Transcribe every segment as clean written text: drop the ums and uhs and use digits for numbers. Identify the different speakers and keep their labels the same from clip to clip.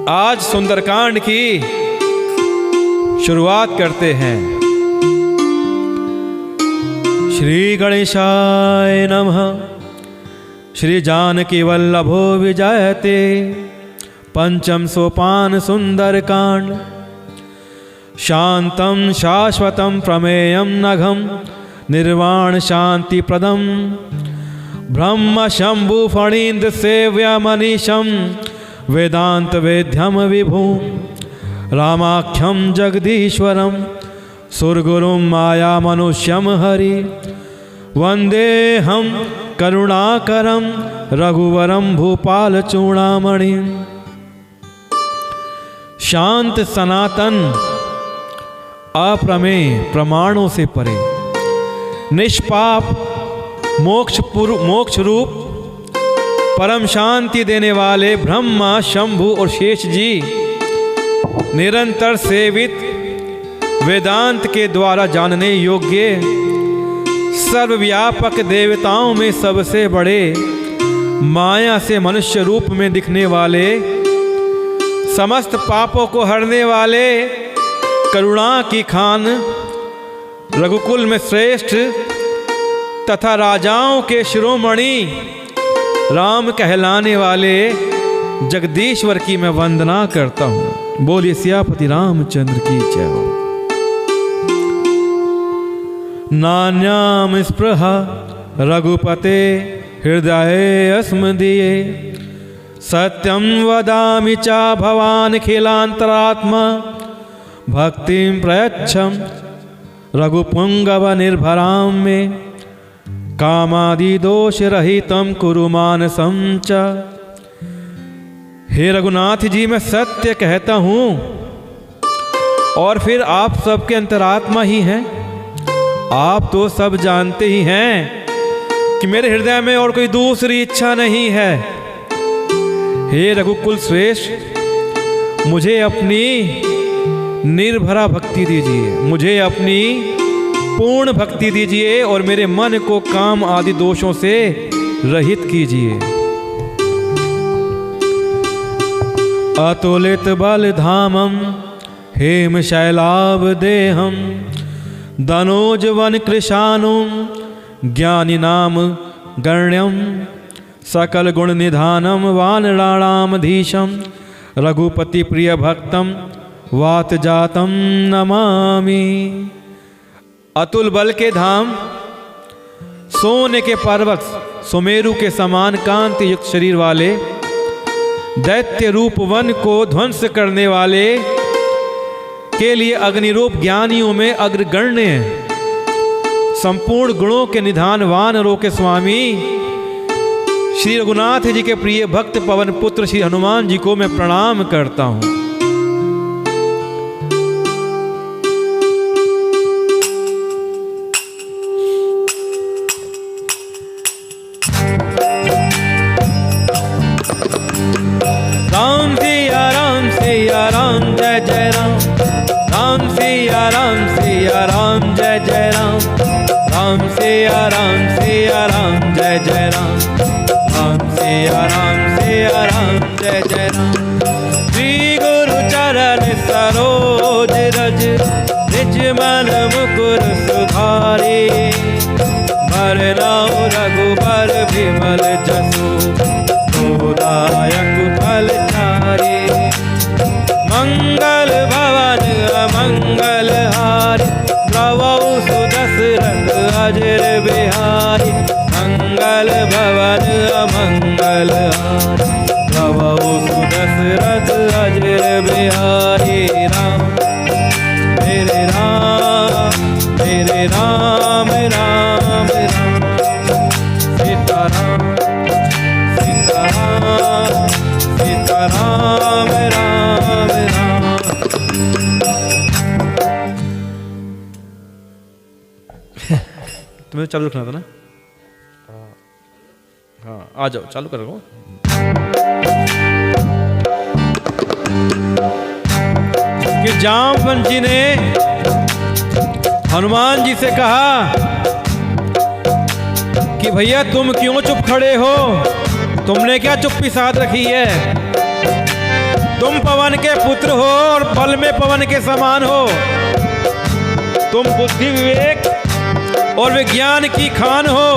Speaker 1: आज सुंदरकांड की शुरुआत करते हैं। श्री गणेशाय नमः। श्री जानकी वल्लभो विजयते। पंचम सोपान सुंदरकांड। शांतं शाश्वतं प्रमेयं नघं निर्वाण शांति प्रदम ब्रह्म शंभु फणीन्द्र सेव्य मनीषं वेदांत वेद्यम विभु रामाख्यम जगदीश्वरम सुरगुरुं माया मनुष्यम हरि वंदे हम करुणाकरम रघुवरम भूपाल चूड़ामणि। शांत सनातन अप्रमेय प्रमाणों से परे निष्पाप मोक्ष रूप परम शांति देने वाले ब्रह्मा शंभु और शेष जी निरंतर सेवित वेदांत के द्वारा जानने योग्य सर्वव्यापक देवताओं में सबसे बड़े माया से मनुष्य रूप में दिखने वाले समस्त पापों को हरने वाले करुणा की खान रघुकुल में श्रेष्ठ तथा राजाओं के शिरोमणि राम कहलाने वाले जगदीश्वर की मैं वंदना करता हूँ। बोलिए सियापति रामचंद्र की जय हो। नान्याम स्पृहा रघुपते हृदये अस्मदीये सत्यं वदामि चा भवान् खिलांतरात्मा भक्तिं प्रयच्छं रघुपुंगव निर्भरां मे कामादि दोष रहितं कुरु मानसं च। हे रघुनाथ जी, मैं सत्य कहता हूँ और फिर आप सबके अंतरात्मा ही हैं। आप तो सब जानते ही हैं कि मेरे हृदय में और कोई दूसरी इच्छा नहीं है। हे रघुकुल श्रेष्ठ, मुझे अपनी निर्भरा भक्ति दीजिए, मुझे अपनी पूर्ण भक्ति दीजिए और मेरे मन को काम आदि दोषों से रहित कीजिए। अतुलित बल धामम हेम शैलाभ देहम दनोज वन कृशानुम ज्ञानी नाम गण्यम सकल गुण निधानम वानराणामधीशम रघुपति प्रिय भक्तम वात जातम नमामि। अतुल बल के धाम, सोने के पर्वत सुमेरु के समान कांति युक्त शरीर वाले दैत्य रूप वन को ध्वंस करने वाले के लिए अग्निरूप ज्ञानियों में अग्रगण्य हैं। संपूर्ण गुणों के निधान वानरों के स्वामी श्री रघुनाथ जी के प्रिय भक्त पवन पुत्र श्री हनुमान जी को मैं प्रणाम करता हूँ। राम जय जय राम, राम सिया राम जय जय राम, राम सिया राम जय जय राम, राम सिया राम जय जय राम। श्री गुरु चरण सरोज रज निज मन मुकुर सुधारे वरनाउ रघुबर विमल जसु गोदायक फल चारे। मंगल भवन अमंगल हारी प्रभु सुदशरथ अजर बिहारी। मंगल भवन अमंगल हारी प्रभु सुदशरथ अजर बिहारी। राम मेरे राम मेरे राम राम राम सीताराम सीताराम सीताराम राम राम। तुम्हें चालू रखना था ना? हाँ, आ जाओ, चालू करो। कि जामवंत जी ने हनुमान जी से कहा कि भैया तुम क्यों चुप खड़े हो, तुमने क्या चुप्पी साध रखी है? तुम पवन के पुत्र हो और बल में पवन के समान हो। तुम बुद्धि विवेक और विज्ञान की खान हो।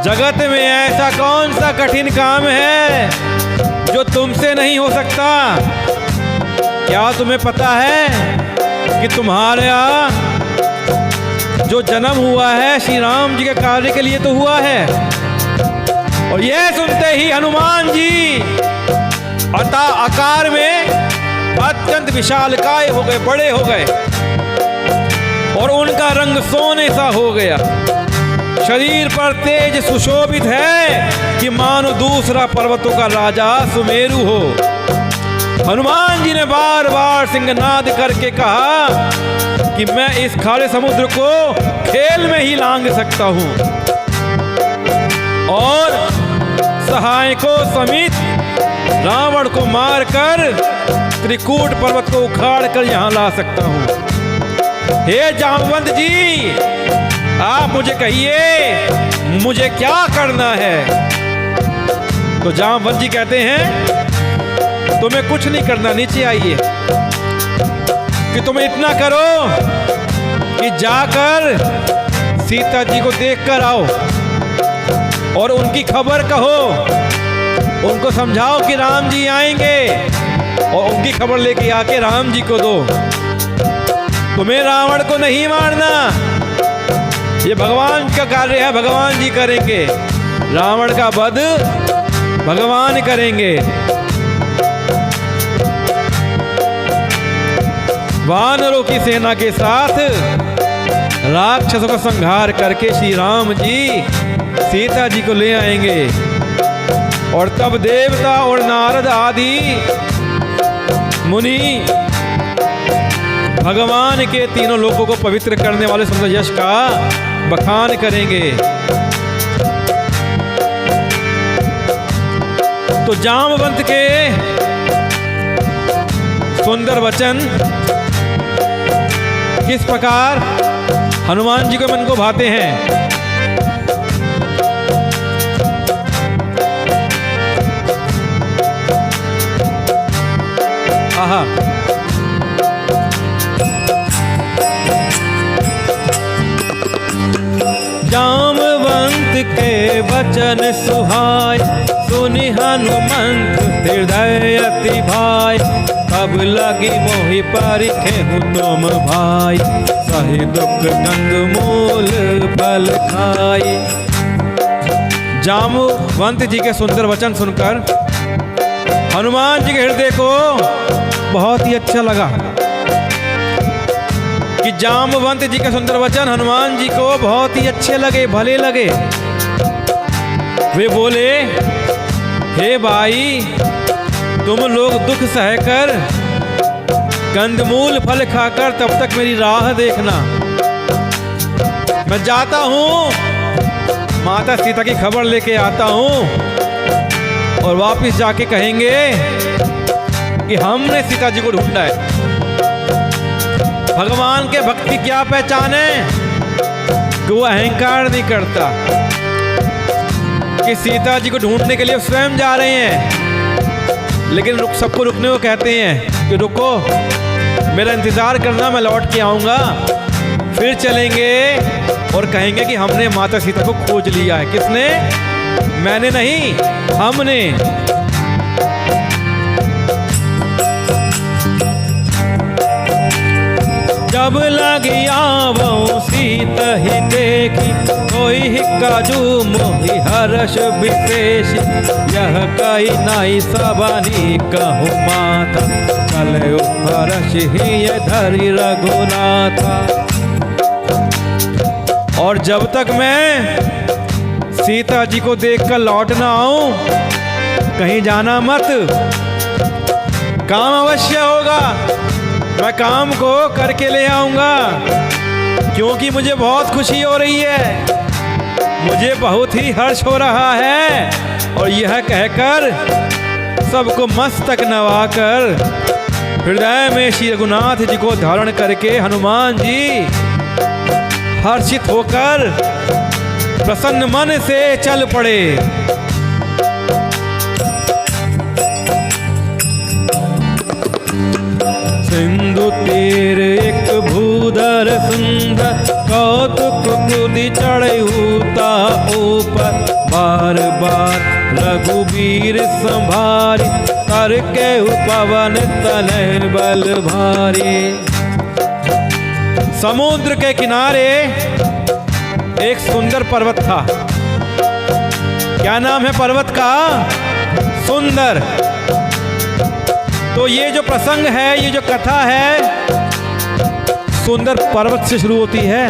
Speaker 1: जगत में ऐसा कौन सा कठिन काम है जो तुमसे नहीं हो सकता? क्या तुम्हें पता है कि तुम्हारा जो जन्म हुआ है श्री राम जी के कार्य के लिए तो हुआ है? और यह सुनते ही हनुमान जी आकार में अत्यंत विशालकाय हो गए, बड़े हो गए और उनका रंग सोने सा हो गया। शरीर पर तेज सुशोभित है कि मानो दूसरा पर्वतों का राजा सुमेरु हो। हनुमान जी ने बार बार सिंहनाद करके कहा कि मैं इस खारे समुद्र को खेल में ही लांघ सकता हूं और सहायकों समेत रावण को मारकर त्रिकूट पर्वत को उखाड़ कर यहां ला सकता हूं। हे जामवंत जी, आप मुझे कहिए मुझे क्या करना है? तो जामवंत जी कहते हैं तुम्हें कुछ नहीं करना, नीचे आइए कि तुम इतना करो कि जाकर सीता जी को देखकर आओ और उनकी खबर कहो, उनको समझाओ कि राम जी आएंगे और उनकी खबर लेके आके राम जी को दो। तुम्हें रावण को नहीं मारना, ये भगवान का कार्य है, भगवान जी करेंगे। रावण का वध भगवान करेंगे। वानरों की सेना के साथ राक्षसों का संहार करके श्री राम जी सीता जी को ले आएंगे और तब देवता और नारद आदि मुनि भगवान के तीनों लोगों को पवित्र करने वाले सुंदर यश का बखान करेंगे। तो जामवंत के सुंदर वचन किस प्रकार हनुमान जी के मन को भाते हैं। आहा, जामवंत के वचन सुहाय, सुनि हनुमंत हृदय अति भाई। तब लगी मोहि परिखे तुम भाई, सही दुख कंदमूल फल खाई। जामवंत जी के सुंदर वचन सुनकर हनुमान जी के हृदय को बहुत ही अच्छा लगा कि जामवंत जी के सुंदर वचन हनुमान जी को बहुत ही अच्छे लगे, भले लगे। वे बोले, हे भाई, तुम लोग दुख सहकर कंदमूल फल खाकर तब तक मेरी राह देखना। मैं जाता हूं, माता सीता की खबर लेके आता हूं और वापस जाके कहेंगे कि हमने सीता जी को ढूंढा है। भगवान के भक्त की क्या पहचान है कि वो अहंकार नहीं करता, कि सीता जी को ढूंढने के लिए स्वयं जा रहे हैं, लेकिन सबको रुकने को कहते हैं कि रुको, मेरा इंतजार करना, मैं लौट के आऊंगा। फिर चलेंगे और कहेंगे कि हमने माता सीता को खोज लिया है। किसने? मैंने नहीं, हमने। जब लगी आवो सीता ही देखी, कोई काजू मोहि हर्ष विशेष। यह कई नाई सबानी कहूँ माता, चले हर्ष ही ये धरी रघुनाथा। और जब तक मैं सीता जी को देखकर लौट ना आऊं, कहीं जाना मत। काम अवश्य होगा, मैं काम को करके ले आऊंगा, क्योंकि मुझे बहुत खुशी हो रही है, मुझे बहुत ही हर्ष हो रहा है। और यह कहकर सबको मस्तक नवाकर हृदय में श्री रघुनाथ जी को धारण करके हनुमान जी हर्षित होकर प्रसन्न मन से चल पड़े। बर सुंदर कौतुक कूदी चढ़े उता ऊपर, बार बार रघुबीर संभारी, कर के पवन तनय बल भारी। समुद्र के किनारे एक सुंदर पर्वत था। क्या नाम है पर्वत का? सुंदर। तो ये जो प्रसंग है, ये जो कथा है, सुंदर पर्वत से शुरू होती है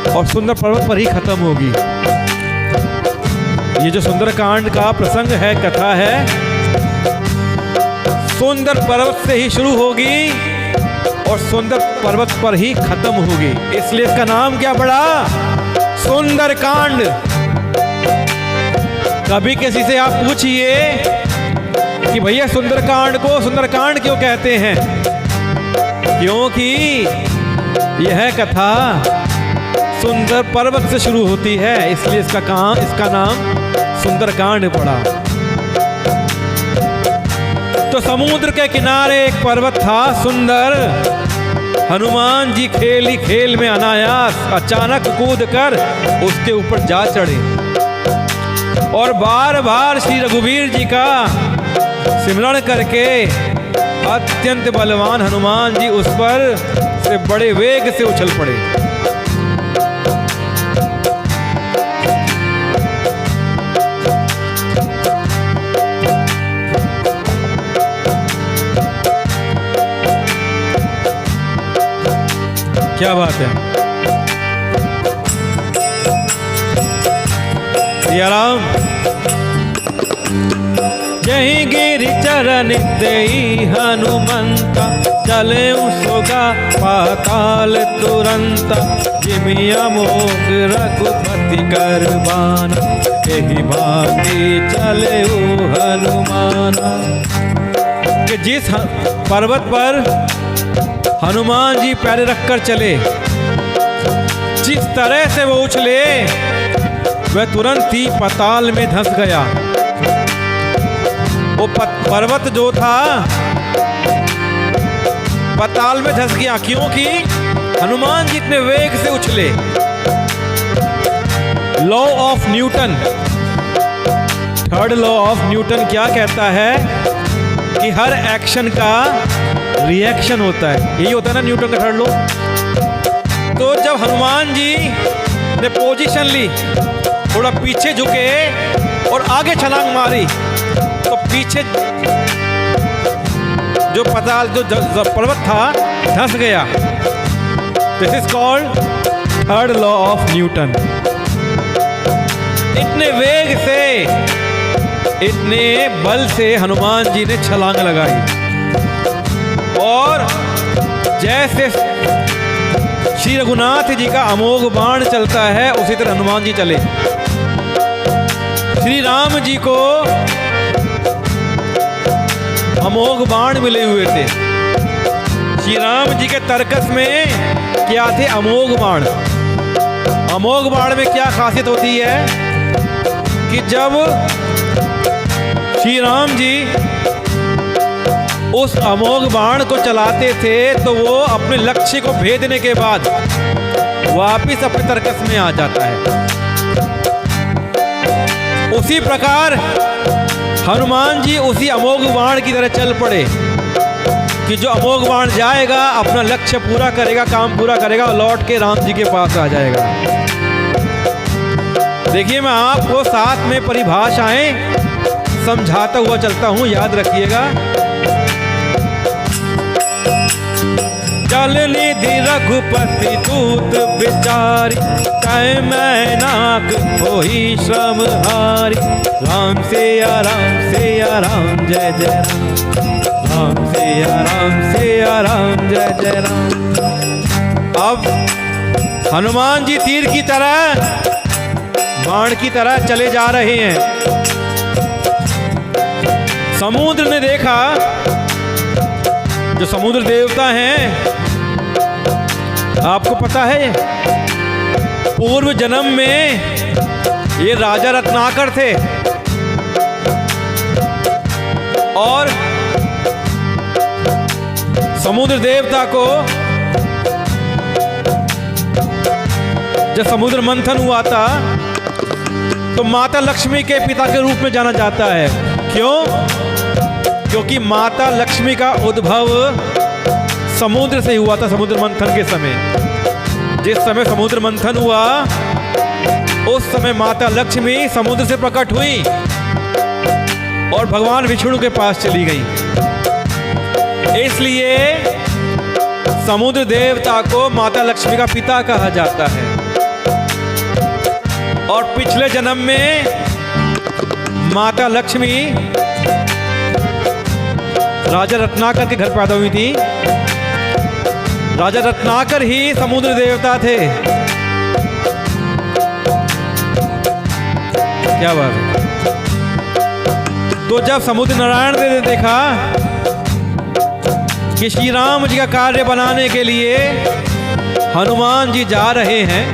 Speaker 1: और सुंदर पर्वत पर ही खत्म होगी। ये जो सुंदरकांड का प्रसंग है, कथा है, सुंदर पर्वत से ही शुरू होगी और सुंदर पर्वत पर ही खत्म होगी। इसलिए इसका नाम क्या पड़ा? सुंदरकांड। कभी किसी से आप पूछिए कि भैया सुंदरकांड को सुंदरकांड क्यों कहते हैं? क्योंकि यह कथा सुंदर पर्वत से शुरू होती है, इसलिए इसका नाम सुंदरकांड पड़ा। तो समुद्र के किनारे एक पर्वत था सुंदर। हनुमान जी खेल ही खेल में अनायास अचानक कूद कर उसके ऊपर जा चढ़े और बार बार श्री रघुवीर जी का सिमरण करके अत्यंत बलवान हनुमान जी उस पर से बड़े वेग से उछल पड़े। क्या बात है। सिया राम। जही गिरि चरण देई हनुमंता, चले सोगा पाताल तुरंत, जिमिया मोग रघुपति करबान, यही भांति चले हनुमाना। कि जिस पर्वत पर हनुमान जी पैर रखकर चले, जिस तरह से वो उछले, वह तुरंत ही पाताल में धंस गया। वो पर्वत जो था पाताल में धंस गया, क्योंकि हनुमान जी इतने वेग से उछले। Law of Newton, third law of Newton क्या कहता है कि हर एक्शन का रिएक्शन होता है। यही होता है ना न्यूटन का थर्ड लॉ। तो जब हनुमान जी ने पोजीशन ली, थोड़ा पीछे झुके और आगे छलांग मारी, तो पीछे जो पाताल जो पर्वत था धंस गया। This is called third law of Newton. इतने वेग से, इतने बल से हनुमान जी ने छलांग लगाई और जैसे श्री रघुनाथ जी का अमोघ बाण चलता है, उसी तरह हनुमान जी चले। श्री राम जी को अमोघ बाण मिले हुए थे। श्री राम जी के तरकस में क्या थे? अमोघ बाण। अमोघ बाण में क्या खासियत होती है कि जब श्री राम जी उस अमोघ बाण को चलाते थे तो वो अपने लक्ष्य को भेदने के बाद वापिस अपने तरकस में आ जाता है। उसी प्रकार हनुमान जी उसी अमोघ बाण की तरह चल पड़े कि जो अमोघ बाण जाएगा, अपना लक्ष्य पूरा करेगा, काम पूरा करेगा और लौट के राम जी के पास आ जाएगा। देखिए, मैं आपको साथ में परिभाषाएं समझाता हुआ चलता हूं, याद रखिएगा। चल निधि रघुपति दूत विचारी, तय मैनाक होई श्रम हारी। राम सिया राम सिया राम जय जय राम, राम सिया राम जय जय राम। अब हनुमान जी तीर की तरह, बाण की तरह चले जा रहे हैं। समुद्र ने देखा, जो समुद्र देवता हैं, आपको पता है पूर्व जन्म में ये राजा रत्नाकर थे और समुद्र देवता को जब समुद्र मंथन हुआ था तो माता लक्ष्मी के पिता के रूप में जाना जाता है। क्यों? क्योंकि माता लक्ष्मी का उद्भव समुद्र से हुआ था। समुद्र मंथन के समय, जिस समय समुद्र मंथन हुआ उस समय माता लक्ष्मी समुद्र से प्रकट हुई और भगवान विष्णु के पास चली गई। इसलिए समुद्र देवता को माता लक्ष्मी का पिता कहा जाता है। और पिछले जन्म में माता लक्ष्मी राजा रत्नाकर के घर पैदा हुई थी। राजा रत्नाकर ही समुद्र देवता थे। क्या बात है। तो जब समुद्र नारायण ने देखा कि श्री राम जी का कार्य बनाने के लिए हनुमान जी जा रहे हैं,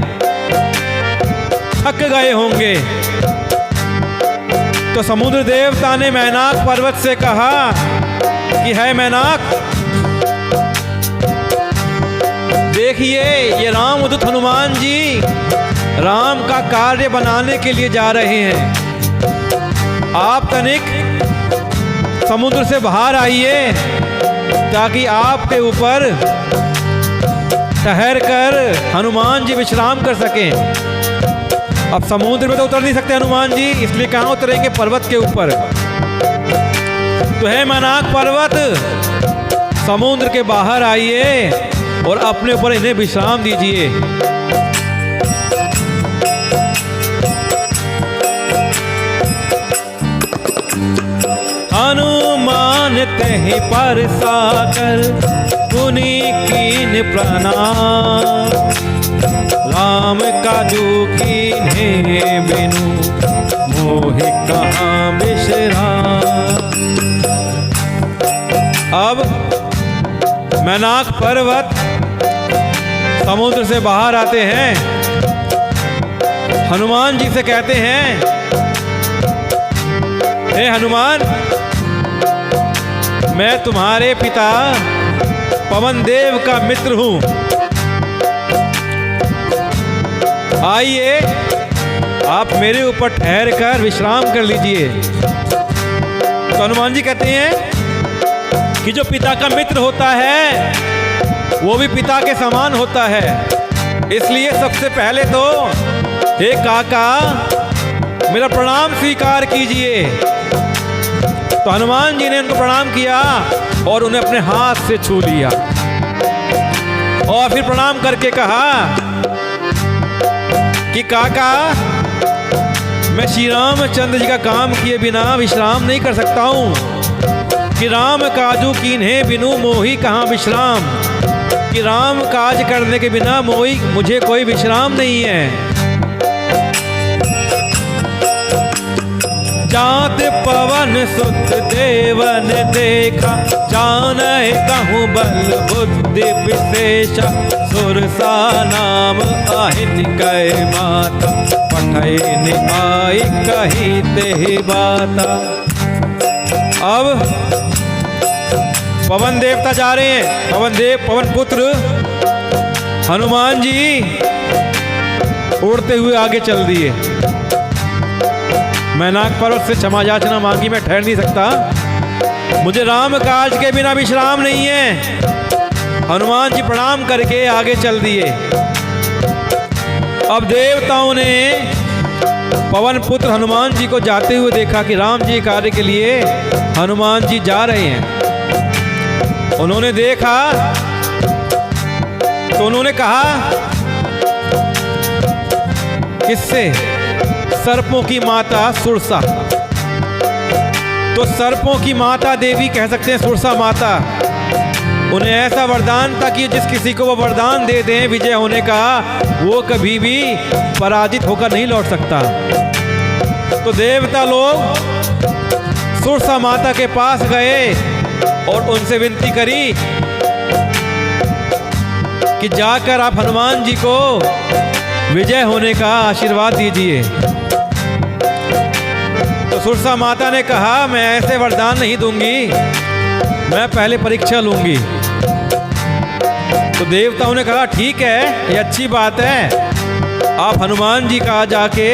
Speaker 1: थक गए होंगे, तो समुद्र देवता ने मैनाक पर्वत से कहा कि है मैनाक, देखिए ये रामदूत हनुमान जी राम का कार्य बनाने के लिए जा रहे हैं। आप तनिक समुद्र से बाहर आइए ताकि आपके ऊपर ठहर कर हनुमान जी विश्राम कर सकें। अब समुद्र में तो उतर नहीं सकते हनुमान जी, इसलिए कहाँ उतरेंगे? पर्वत के ऊपर। तो है मैनाक पर्वत, समुद्र के बाहर आइए और अपने ऊपर इन्हें विश्राम दीजिए। हनुमान तहि पर साकर पुनि कीन प्रणाम, राम काजू कीन्हे बिनु मोहि कहाँ विश्राम। अब मैनाक पर्वत समुद्र से बाहर आते हैं, हनुमान जी से कहते हैं, हे हनुमान, मैं तुम्हारे पिता पवन देव का मित्र हूं, आइए आप मेरे ऊपर ठहर कर विश्राम कर लीजिए। तो हनुमान जी कहते हैं कि जो पिता का मित्र होता है वो भी पिता के समान होता है, इसलिए सबसे पहले तो हे काका मेरा प्रणाम स्वीकार कीजिए। तो हनुमान जी ने उनको प्रणाम किया और उन्हें अपने हाथ से छू लिया और फिर प्रणाम करके कहा कि काका मैं श्री रामचंद्र जी का काम किए बिना विश्राम नहीं कर सकता हूँ कि राम काजू कीन्हे बिनु मोहि कहाँ विश्राम, कि राम काज करने के बिना मोहि मुझे कोई विश्राम नहीं है। जात पवन सुत देवन देखा, जानहि कहूँ बल बुद्धि विशेषा, सुरसा नाम आहिन कै माता, पठैन आई कही तेहि बाता। अब पवन देवता जा रहे हैं, पवन पुत्र हनुमान जी उड़ते हुए आगे चल दिए। मैनाक पर्वत से क्षमा याचना मांगी, मैं ठहर नहीं सकता, मुझे राम काज के बिना विश्राम नहीं है। हनुमान जी प्रणाम करके आगे चल दिए। अब देवताओं ने पवन पुत्र हनुमान जी को जाते हुए देखा कि राम जी कार्य के लिए हनुमान जी जा रहे हैं। उन्होंने देखा तो उन्होंने कहा, किससे? सर्पों की माता सुरसा। तो सर्पों की माता देवी कह सकते हैं सुरसा माता। उन्हें ऐसा वरदान था कि जिस किसी को वो वरदान दे दें विजय होने का, वो कभी भी पराजित होकर नहीं लौट सकता। तो देवता लोग सुरसा माता के पास गए और उनसे विनती करी कि जाकर आप हनुमान जी को विजय होने का आशीर्वाद दीजिए। तो सुरसा माता ने कहा, मैं ऐसे वरदान नहीं दूंगी, मैं पहले परीक्षा लूंगी। तो देवताओं ने कहा, ठीक है, ये अच्छी बात है, आप हनुमान जी का जाके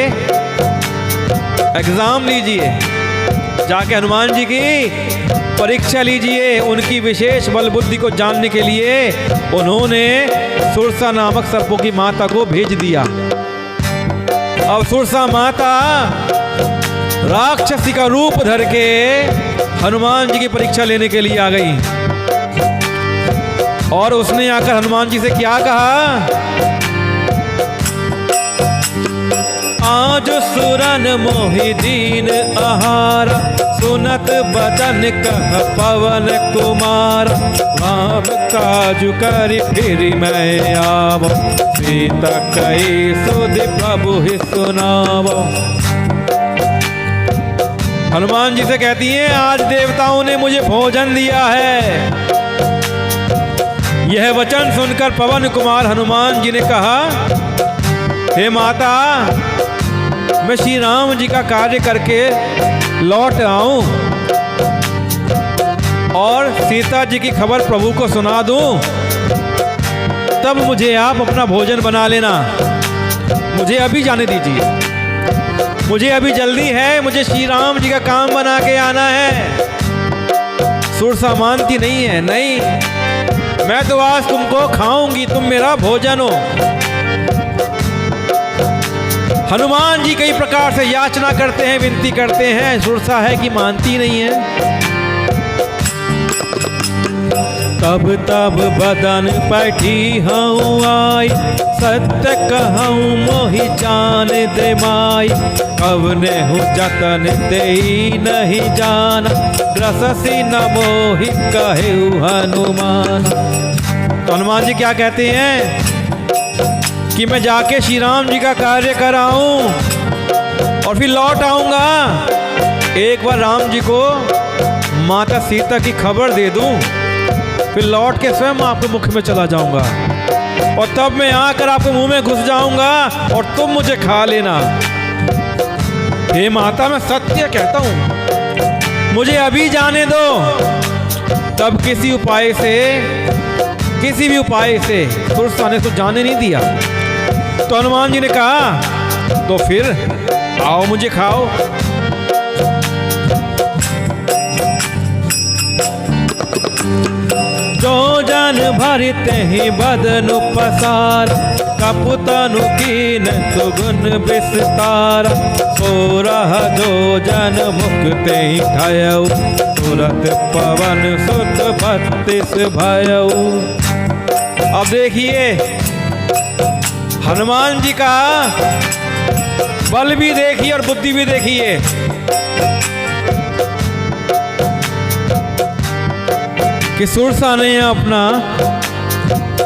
Speaker 1: एग्जाम लीजिए, जाके हनुमान जी की परीक्षा लीजिए। उनकी विशेष बल बुद्धि को जानने के लिए उन्होंने सुरसा नामक सर्पों की माता को भेज दिया। अब सुरसा माता राक्षसी का रूप धर के हनुमान जी की परीक्षा लेने के लिए आ गई। और उसने आकर हनुमान जी से क्या कहा? आज सुरन मोहि दीन आहार, सुनत बदन कह पवन कुमार। राम काजु करि फिर मैं आव, सीता कही सुध प्रभु ही सुनाव। हनुमान जी से कहती हैं, आज देवताओं ने मुझे भोजन दिया है। यह वचन सुनकर पवन कुमार हनुमान जी ने कहा, हे माता, मैं श्री राम जी का कार्य करके लौट आऊं और सीता जी की खबर प्रभु को सुना दूं, तब मुझे आप अपना भोजन बना लेना। मुझे अभी जाने दीजिए, मुझे अभी जल्दी है, मुझे श्री राम जी का काम बना के आना है। सुरसा मानती नहीं है, नहीं, मैं तो आज तुमको खाऊंगी, तुम मेरा भोजन हो। हनुमान जी कई प्रकार से याचना करते हैं, विनती करते हैं, सुरसा है कि मानती नहीं है। तब तब बदन पैठी हूँ आई, सत्य कहूँ मोहि जान दे माई। कवने हूँ जतन दे नहीं जाना, ग्रससी न मोहि कहे हनुमान। तो हनुमान जी क्या कहते हैं कि मैं जाके श्री राम जी का कार्य कराऊं और फिर लौट आऊंगा। एक बार राम जी को माता सीता की खबर दे दूं, फिर लौट के स्वयं आपके मुख में चला जाऊंगा और तब मैं आकर आपके मुंह में घुस जाऊंगा और तुम मुझे खा लेना। हे माता, मैं सत्य कहता हूं, मुझे अभी जाने दो। तब किसी भी उपाय से सुरसा ने तो जाने नहीं दिया। तो हनुमान जी ने कहा, तो फिर आओ मुझे खाओ। जो जन भरते ही बदनु पसार, कपुतनु कीन सुगुन विस्तार। सोरह जो जन मुक्ते ठयऊ, तुरत पवन सुत 32 भयऊ। अब देखिए हनुमान जी का बल भी देखिए और बुद्धि भी देखिए। कि सुरसा ने अपना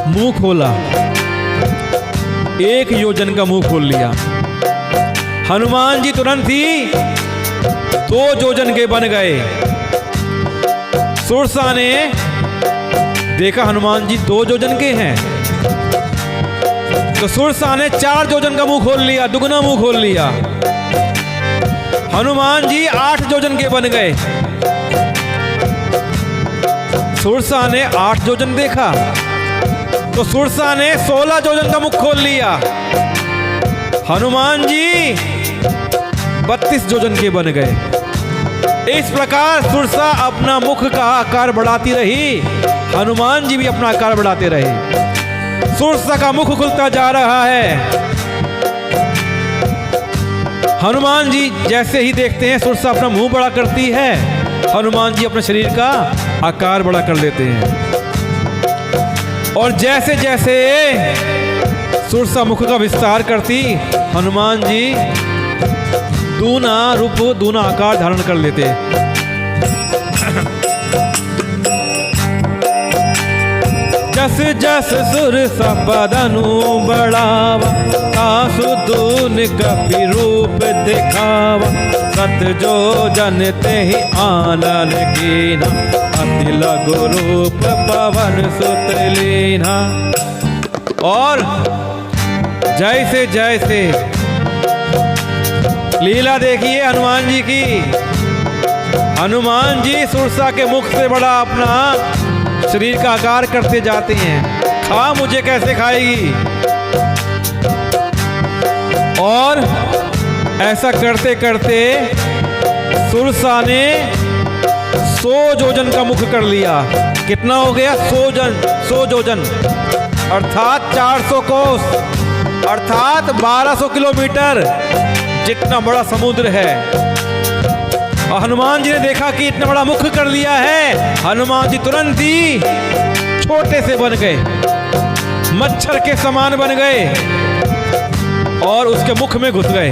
Speaker 1: मुंह खोला, 1 योजन का मुंह खोल लिया। हनुमान जी तुरंत ही 2 योजन के बन गए। सुरसा ने देखा हनुमान जी 2 योजन के हैं, तो सुरसा ने 4 योजन का मुंह खोल लिया, दुगना मुंह खोल लिया। हनुमान जी 8 योजन के बन गए। सुरसा ने 8 योजन देखा, तो सुरसा ने 16 योजन का मुख खोल लिया। हनुमान जी 32 योजन के बन गए। इस प्रकार सुरसा अपना मुख का आकार बढ़ाती रही, हनुमान जी भी अपना आकार बढ़ाते रहे। सुरसा का मुख खुलता जा रहा है। हनुमान जी जैसे ही देखते हैं सुरसा अपना मुंह बड़ा करती है, हनुमान जी अपने शरीर का आकार बड़ा कर लेते हैं। और जैसे जैसे सुरसा मुख का विस्तार करती, हनुमान जी दूना रूप, दूना आकार धारण कर लेते। जस जस सुरसा बदनु बढ़ावा, आसु दून कपि रूप दिखावा। सत जो जन ते ही आनन कीना, अति लघु रूप पवन सुत लीना। और जैसे जैसे लीला देखिए हनुमान जी की। हनुमान जी सुरसा के मुख से बड़ा अपना शरीर का आकार करते जाते हैं। खा मुझे कैसे खाएगी। और ऐसा करते करते सुरसा ने 100 योजन का मुख कर लिया। कितना हो गया? 100 योजन अर्थात 400 कोस अर्थात 1200 किलोमीटर जितना बड़ा समुद्र है। और हनुमान जी ने देखा कि इतना बड़ा मुख कर लिया है। हनुमान जी तुरंत ही छोटे से बन गए, मच्छर के समान बन गए और उसके मुख में घुस गए।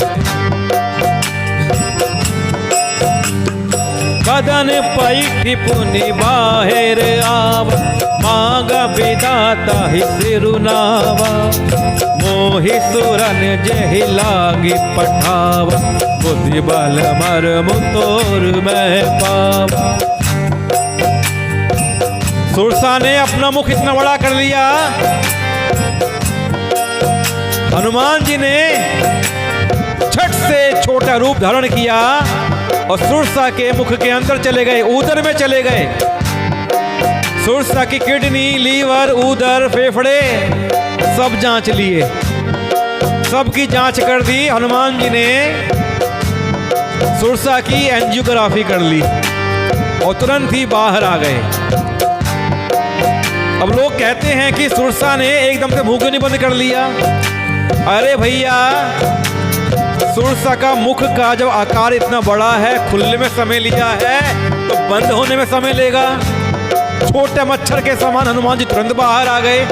Speaker 1: कदन पैठी पुनि बाहर आव, मांगा विधाता ही सिरुनावा। मोहि सुरन जहि लागी पठावा, बुद्धि बल मर्म तोर मैं पावा। सुरसा ने अपना मुख इतना बड़ा कर लिया। हनुमान जी ने झट से छोटा रूप धारण किया और सुरसा के मुख के अंदर चले गए, उदर में चले गए। सुरसा की किडनी, लीवर, उदर, फेफड़े सब जांच लिए, सबकी जांच कर दी। हनुमान जी ने सुरसा की एंजियोग्राफी कर ली और तुरंत ही बाहर आ गए। अब लोग कहते हैं कि सुरसा ने एकदम से मुंह क्यों नहीं बंद कर लिया? अरे भैया, सुरसा का मुख का जब आकार इतना बड़ा है, खुलने में समय लिया है तो बंद होने में समय लेगा। छोटे मच्छर के समान हनुमान जी तुरंत बाहर आ गए।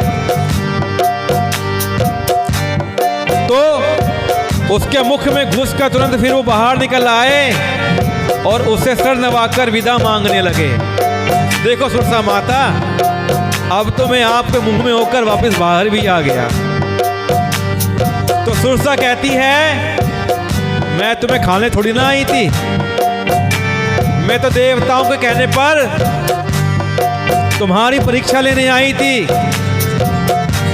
Speaker 1: तो उसके मुख में घुसकर तुरंत फिर वो बाहर निकल आए और उसे सर नवाकर विदा मांगने लगे। देखो सुरसा माता, अब तो मैं आपके मुंह में होकर वापस बाहर भी आ गया। तो सुरसा कहती है, मैं तुम्हें खाने थोड़ी ना आई थी, मैं तो देवताओं के कहने पर तुम्हारी परीक्षा लेने आई थी।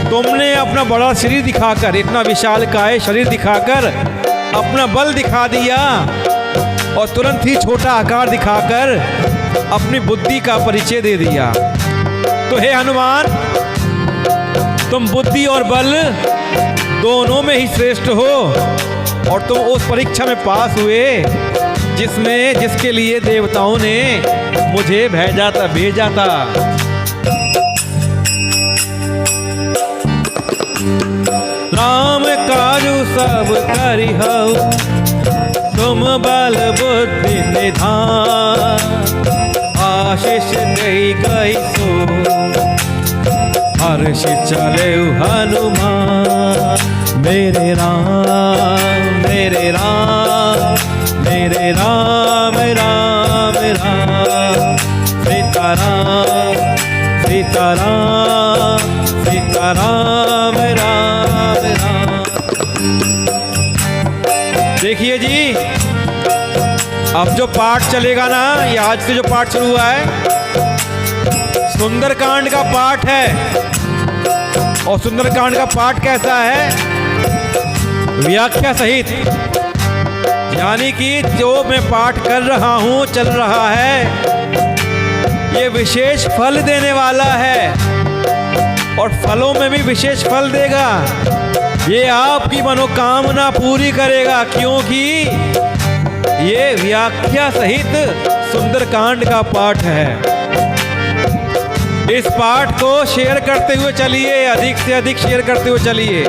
Speaker 1: तुमने अपना बड़ा शरीर दिखाकर, इतना विशालकाय शरीर दिखाकर अपना बल दिखा दिया और तुरंत ही छोटा आकार दिखाकर अपनी बुद्धि का परिचय दे दिया। तो हे हनुमान, तुम बुद्धि और बल दोनों में ही श्रेष्ठ हो और तुम उस परीक्षा में पास हुए जिसके लिए देवताओं ने मुझे भेजा था। राम काजू सब करिहु, तुम बल बुद्धि निधान। आशीष दई गई सो, हर्ष चले हनुमान। मेरे राम मेरे राम मेरे राम राम राम। सीताराम सीताराम सीताराम राम राम। देखिए जी, अब जो पाठ चलेगा ना, ये आज से जो पाठ शुरू हुआ है, सुंदरकांड का पाठ है। और सुंदरकांड का पाठ कैसा है? व्याख्या सहित, यानी कि जो मैं पाठ कर रहा हूं, चल रहा है, ये विशेष फल देने वाला है और फलों में भी विशेष फल देगा। ये आपकी मनोकामना पूरी करेगा, क्योंकि ये व्याख्या सहित सुंदरकांड का पाठ है। इस पाठ को शेयर करते हुए चलिए, अधिक से अधिक शेयर करते हुए चलिए।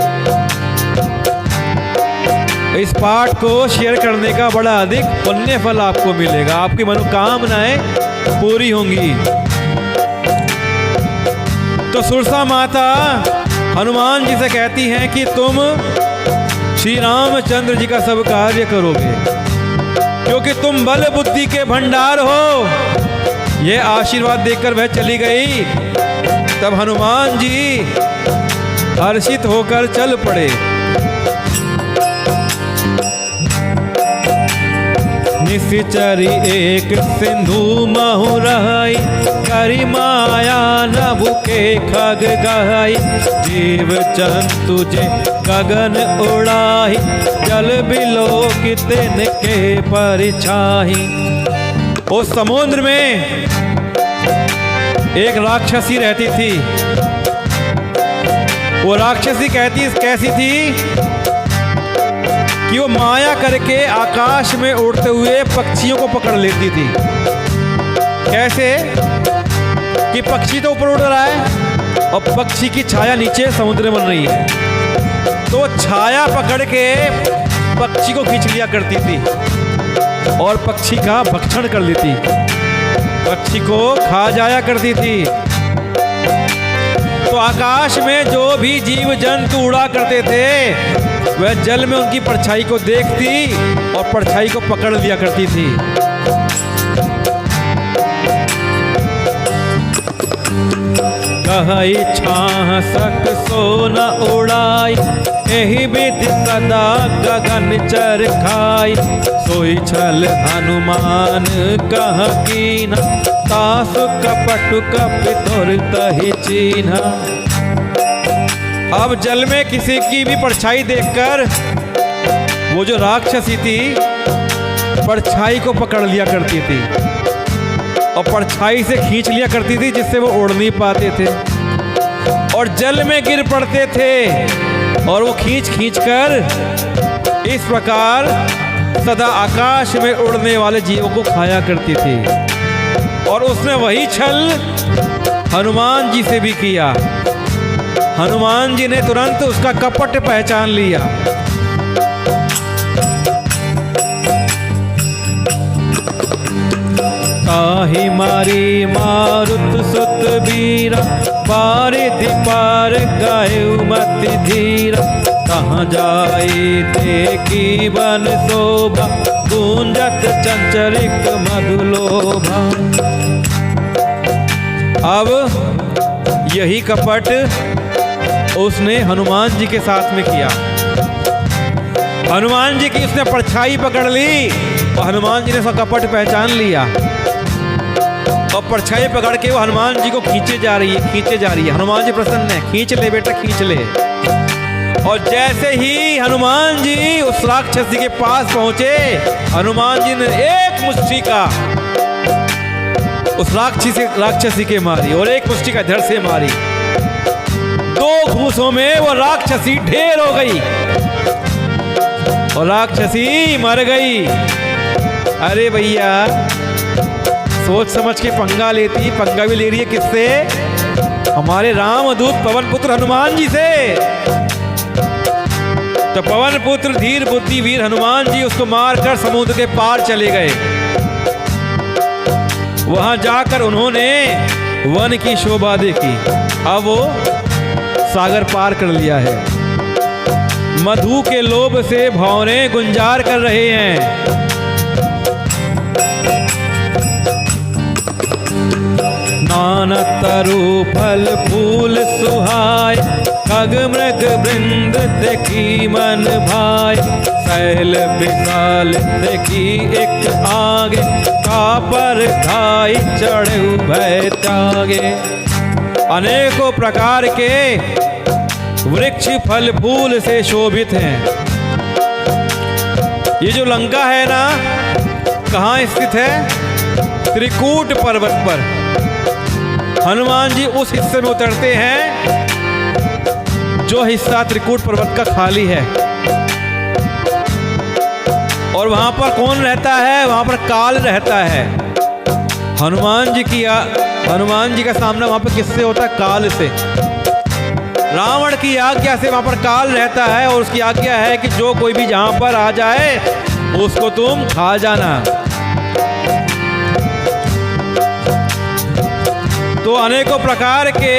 Speaker 1: इस पाठ को शेयर करने का बड़ा अधिक पुण्य फल आपको मिलेगा, आपकी मनोकामनाएं पूरी होंगी। तो सुरसा माता हनुमान जी से कहती हैं कि तुम श्री रामचंद्र जी का सब कार्य करोगे, क्योंकि तुम बल बुद्धि के भंडार हो। ये आशीर्वाद देकर वह चली गई। तब हनुमान जी हर्षित होकर चल पड़े। निश्चरी एक सिंधु महु रहाई, करी माया नभु के खग गहाई। जीव जंतु जे गगन उड़ाही, जल बिलोकित के परिछाही। उस समुद्र में एक राक्षसी रहती थी। वो राक्षसी कैसी थी? कि वो माया करके आकाश में उड़ते हुए पक्षियों को पकड़ लेती थी। कैसे कि पक्षी तो ऊपर उड़ रहा है और पक्षी की छाया नीचे समुद्र में बन रही है, तो छाया पकड़ के पक्षी को खींच लिया करती थी और पक्षी का भक्षण कर लेती, पक्षी को खा जाया करती थी। तो आकाश में जो भी जीव जंतु उड़ा करते थे वह जल में उनकी परछाई को देखती और परछाई को पकड़ लिया करती थी। कहि छाह सक सोना उड़ाई, एहि विधि सदा गगन चर खाई। सोई छल हनुमान कह कीना, तासु कपट कपितुर तहि चीन्हा। अब जल में किसी की भी परछाई देखकर वो जो राक्षसी थी परछाई को पकड़ लिया करती थी और परछाई से खींच लिया करती थी, जिससे वो उड़ नहीं पाते थे और जल में गिर पड़ते थे और वो खींच खींच कर इस प्रकार सदा आकाश में उड़ने वाले जीवों को खाया करती थी। और उसने वही छल हनुमान जी से भी किया। हनुमान जी ने तुरंत उसका कपट पहचान लिया। ताहि मारी मारुत सुत बीरा, पारिधि पार गायु मति धीरा। कहाँ जाए देखी वन शोभा, गूंजत चंचरिक मधुलोभा। अब यही कपट उसने हनुमान जी के साथ में किया। हनुमान जी की उसने परछाई पकड़ ली और हनुमान जी ने उसका कपट पहचान लिया और परछाई पकड़ के वो हनुमान जी को खींचे जा रही है। हनुमान जी प्रसन्न है, खींच ले बेटा खींच ले। और जैसे ही हनुमान जी उस राक्षसी के पास पहुंचे, हनुमान जी ने एक मुष्टि का उस राक्षसी के मारी और एक मुष्टि का धड़ से मारी। 2 घूंसों में वो राक्षसी ढेर हो गई और राक्षसी मर गई। अरे भैया सोच समझ के पंगा लेती, पंगा भी ले रही है किससे? हमारे रामदूत पवन पुत्र हनुमान जी से। तो पवन पुत्र धीर बुद्धि वीर हनुमान जी उसको मारकर समुद्र के पार चले गए। वहां जाकर उन्होंने वन की शोभा देखी। अब वो सागर पार कर लिया है। मधु के लोभ से भौरे गुंजार कर रहे हैं। नाना तरु फल फूल सुहाय, खग मृग वृंद देखी मन भाय। शैल विशाल देखी एक आगे, कापर धाई चढ़े भय त्यागे। अनेकों प्रकार के वृक्ष फल फूल से शोभित हैं। ये जो लंका है ना, कहाँ स्थित है? त्रिकूट पर्वत पर। हनुमान जी उस हिस्से में उतरते हैं जो हिस्सा त्रिकूट पर्वत का खाली है। और वहां पर कौन रहता है? वहां पर काल रहता है। हनुमान जी का सामना वहां पर किससे होता है? काल से। रावण की आज्ञा से वहां पर काल रहता है और उसकी आज्ञा है कि जो कोई भी जहां पर आ जाए उसको तुम खा जाना। तो अनेकों प्रकार के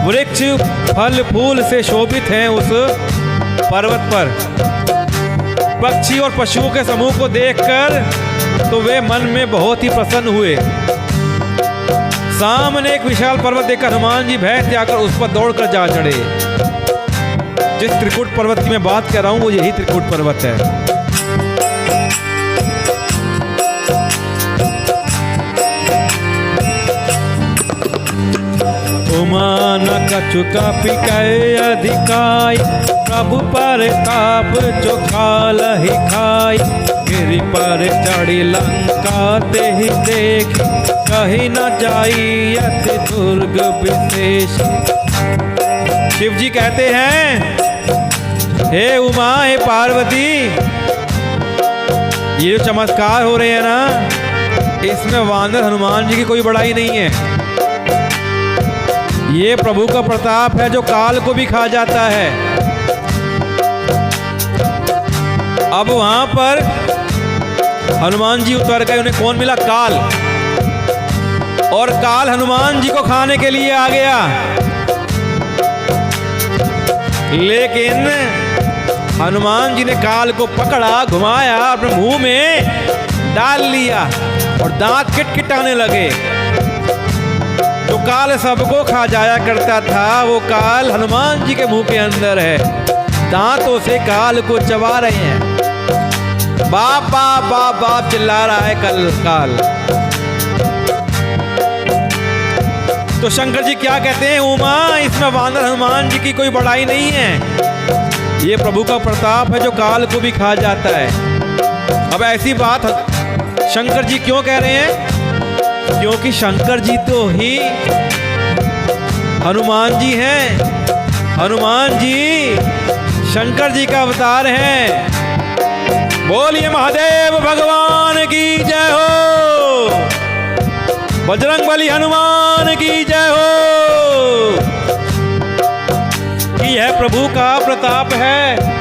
Speaker 1: वृक्ष फल फूल से शोभित हैं उस पर्वत पर। पक्षी और पशुओं के समूह को देखकर तो वे मन में बहुत ही प्रसन्न हुए। सामने एक विशाल पर्वत देखकर हनुमान जी भय त्याग कर उस पर दौड़कर जा चढ़े। जिस त्रिकूट पर्वत की मैं बात कर रहा हूं वो यही त्रिकूट पर्वत है। उमान कछु कपि कै अधिकाई, प्रभु पर ताप चोखालहि खाई। गिरि पर चढ़ी लंका तेहि देख, कहीं न जाई अति दुर्ग विशेष। शिव जी कहते हैं हे उमा, हे पार्वती, ये जो चमत्कार हो रहे हैं ना, इसमें वानर हनुमान जी की कोई बड़ाई नहीं है। ये प्रभु का प्रताप है जो काल को भी खा जाता है। अब वहां पर हनुमान जी उतर गए, उन्हें कौन मिला? काल। और काल हनुमान जी को खाने के लिए आ गया, लेकिन हनुमान जी ने काल को पकड़ा, घुमाया, अपने मुंह में डाल लिया और दांत किटकिटाने लगे। जो काल सबको खा जाया करता था, वो काल हनुमान जी के मुंह के अंदर है। दांतों से काल को चबा रहे हैं। बाप बाप बाप बाप चिल्ला रहा है काल। तो शंकर जी क्या कहते हैं? उमा, इसमें वानर हनुमान जी की कोई बड़ाई नहीं है। ये प्रभु का प्रताप है जो काल को भी खा जाता है। अब ऐसी बात शंकर जी क्यों कह रहे हैं? क्योंकि शंकर जी तो ही हनुमान जी हैं। हनुमान जी शंकर जी का अवतार हैं। बोलिए महादेव भगवान की जय हो, बजरंगबली हनुमान की जय हो। कि यह प्रभु का प्रताप है।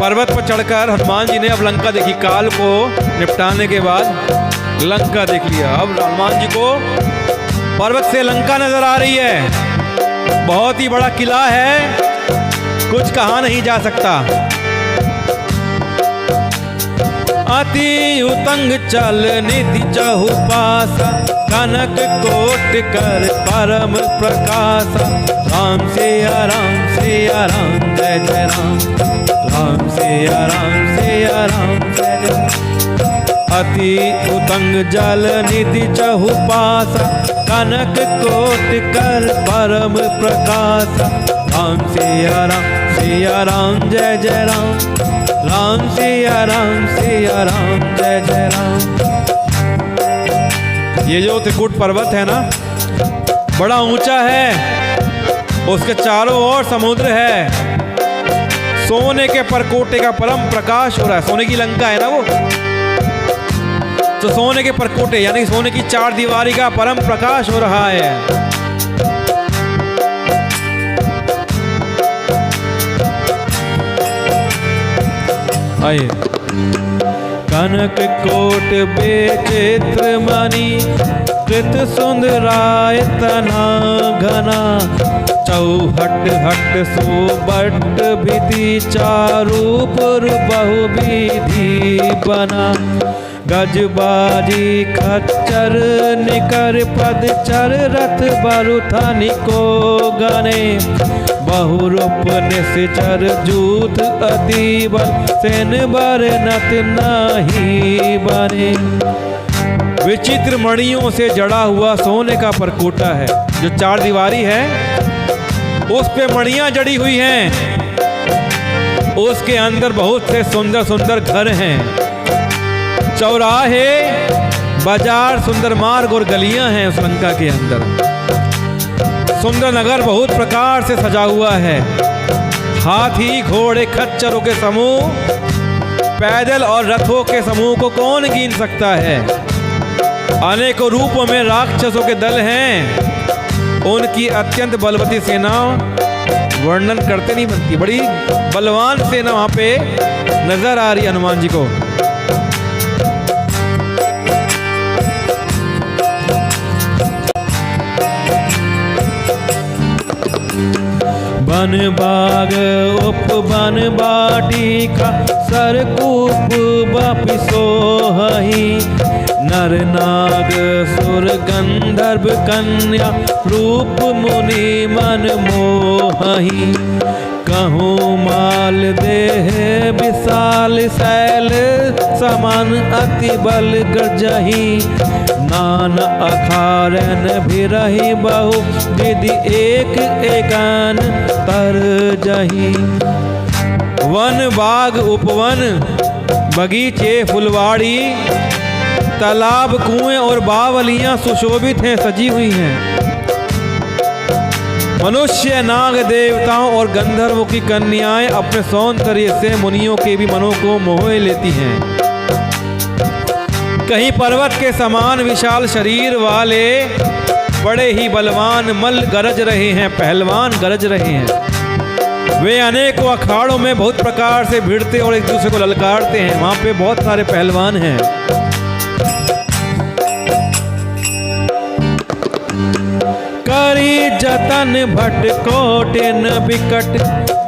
Speaker 1: पर्वत पर चढ़कर हनुमान जी ने अब लंका देखी। काल को निपटाने के बाद लंका देख लिया। अब हनुमान जी को पर्वत से लंका नजर आ रही है। बहुत ही बड़ा किला है, कुछ कहा नहीं जा सकता। अति उतंग चल निधि चहुपासा, कनक कोट कर परम प्रकाशा। राम सिया राम सिया राम जय जय राम, राम सिया राम सिया राम जय जय। अति उतंग जल निधि चहुपासा, कनक कोट कर परम प्रकाशा। राम सिया राम जय जय राम, राम सिया राम जय जय राम। ये जो त्रिकूट पर्वत है ना, बड़ा ऊंचा है। उसके चारों ओर समुद्र है। सोने के परकोटे का परम प्रकाश हो रहा है। सोने की लंका है ना वो, तो सोने के परकोटे यानी सोने की चार दीवारी का परम प्रकाश हो रहा है। आइए। कनक कोट बेचित्र मणि, कृत सुंदराय तना घना। चौहट हट सोबट भिति, चारूपुर बहुविधि बना। गजबाजी खच्चर निकर पद चर, रथ बरुथनि को गने। बहुरूप निश्चर जूथ अति बल, सेन बर नत नाही बने। विचित्र मणियों से जड़ा हुआ सोने का परकोटा है। जो चार दीवारी है उस पे मणियां जड़ी हुई हैं। उसके अंदर बहुत से सुंदर सुंदर घर हैं। चौराहे, बाजार, सुंदर मार्ग और गलियां हैं उस लंका के अंदर। सुंदर नगर बहुत प्रकार से सजा हुआ है। हाथी, घोड़े, खच्चरों के समूह, पैदल और रथों के समूह को कौन गिन सकता है। अनेकों रूपों में राक्षसों के दल हैं। उनकी अत्यंत बलवती सेना वर्णन करते नहीं बनती। बड़ी बलवान सेना वहां पे नजर आ रही है हनुमान जी को। वन बाग उपवन बाटिका, सरकूप बापि सोहहि। नर नाग सुर गंधर्व कन्या, रूप मुनि मन मोहहि। कहूँ माल देह विशाल शैल, समान अति बल गरजही, नाना अखारन भी रही बहु, दीदी एक एकान तर जही। वन बाग उपवन, बगीचे फुलवाड़ी, तालाब कुएं और बावलियां सुशोभित हैं, सजी हुई हैं। मनुष्य, नाग, देवताओं और गंधर्वों की कन्याएं अपने सौंदर्य से मुनियों के भी मनों को मोह लेती हैं। कहीं पर्वत के समान विशाल शरीर वाले बड़े ही बलवान मल्ल गरज रहे हैं, पहलवान गरज रहे हैं। वे अनेकों अखाड़ों में बहुत प्रकार से भिड़ते और एक दूसरे को ललकारते हैं। वहां पे बहुत सारे पहलवान हैं। करी जतन भट कोटिन बिकट,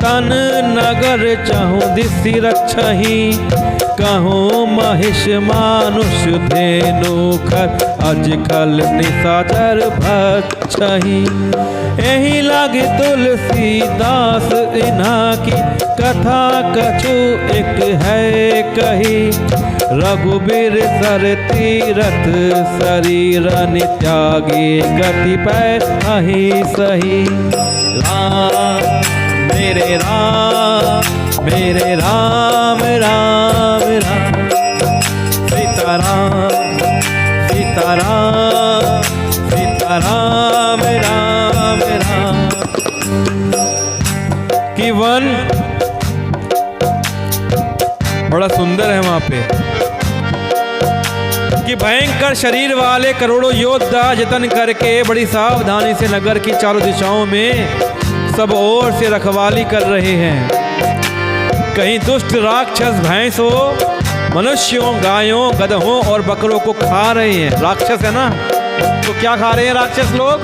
Speaker 1: तन नगर चाहूं दिसि रक्षही, कहूँ महिष मानुष धेनु खर, अजकल निशाचर भक्षही। एहि लागे तुलसीदास इन्हा की, कथा कछु एक है कही, रघुबीर सर तीरथ शरीर त्यागी, गति पै अहि सही। राम मेरे राम मेरे राम राम राम, सीताराम सीताराम सीताराम राम राम। कि वन बड़ा सुंदर है वहां पे, कि भयंकर शरीर वाले करोड़ों योद्धा जतन करके बड़ी सावधानी से नगर की चारों दिशाओं में सब ओर से रखवाली कर रहे हैं। कहीं दुष्ट राक्षस भैंसों, मनुष्यों, गायों, गधों और बकरों को खा रहे हैं। राक्षस है ना, तो क्या खा रहे हैं राक्षस लोग?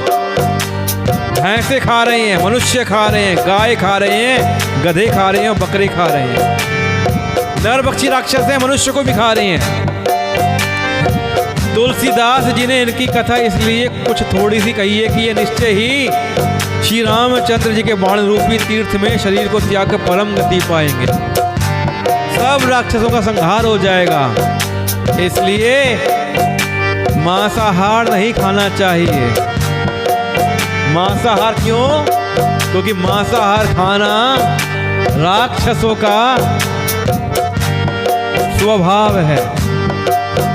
Speaker 1: भैंसे खा रहे हैं, मनुष्य खा रहे हैं, गाय खा रहे हैं, गधे खा रहे हैं और बकरे खा रहे हैं। नरभक्षी राक्षस हैं, मनुष्य को भी खा रहे हैं। तुलसीदास जी ने इनकी कथा इसलिए कुछ थोड़ी सी कही है कि ये निश्चय ही श्री रामचंद्र जी के बाण रूपी तीर्थ में शरीर को त्याग कर परम गति पाएंगे। सब राक्षसों का संहार हो जाएगा। इसलिए मांसाहार नहीं खाना चाहिए। मांसाहार क्यों? क्योंकि मांसाहार खाना राक्षसों का स्वभाव है।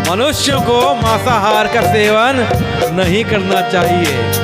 Speaker 1: मनुष्यों को मांसाहार का सेवन नहीं करना चाहिए।